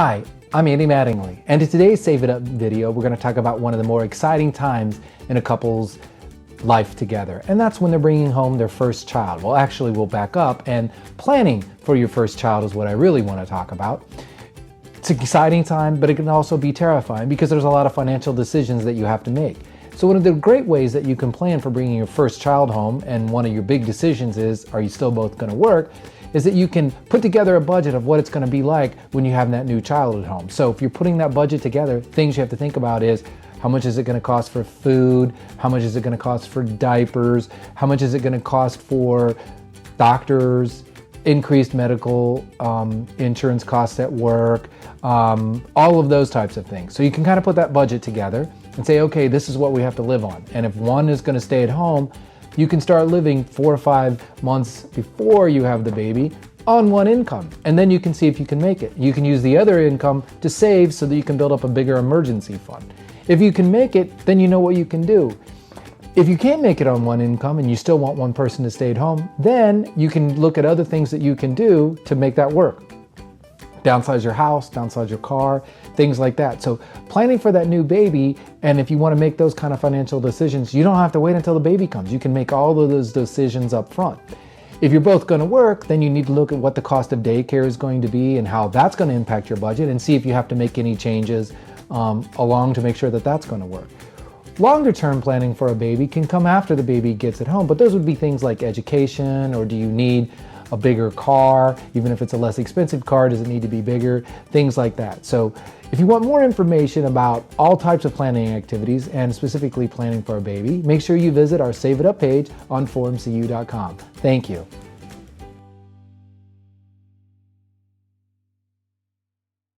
Hi, I'm Andy Mattingly, and in today's Save It Up video, we're going to talk about one of the more exciting times in a couple's life together, and that's when they're bringing home their first child. Well, actually, we'll back up, and planning for your first child is what I really want to talk about. It's an exciting time, but it can also be terrifying because there's a lot of financial decisions that you have to make. So one of the great ways that you can plan for bringing your first child home, and one of your big decisions is, are you still both going to work, is that you can put together a budget of what it's going to be like when you have that new child at home. So if you're putting that budget together, things you have to think about is, how much is it going to cost for food? How much is it going to cost for diapers? How much is it going to cost for doctors, increased medical insurance costs at work, all of those types of things. So you can kind of put that budget together and say, okay, this is what we have to live on. And if one is going to stay at home, you can start living 4 or 5 months before you have the baby on one income. And then you can see if you can make it. You can use the other income to save so that you can build up a bigger emergency fund. If you can make it, then you know what you can do. If you can't make it on one income and you still want one person to stay at home, then you can look at other things that you can do to make that work. Downsize your house, downsize your car, things like that. So planning for that new baby, and if you want to make those kind of financial decisions, you don't have to wait until the baby comes. You can make all of those decisions up front. If you're both going to work, then you need to look at what the cost of daycare is going to be and how that's going to impact your budget, and see if you have to make any changes along to make sure that that's going to work. Longer term planning for a baby can come after the baby gets at home, but those would be things like education, or do you need a bigger car? Even if it's a less expensive car, does it need to be bigger? Things like that. So if you want more information about all types of planning activities and specifically planning for a baby, make sure you visit our Save It Up page on forumcu.com. Thank you.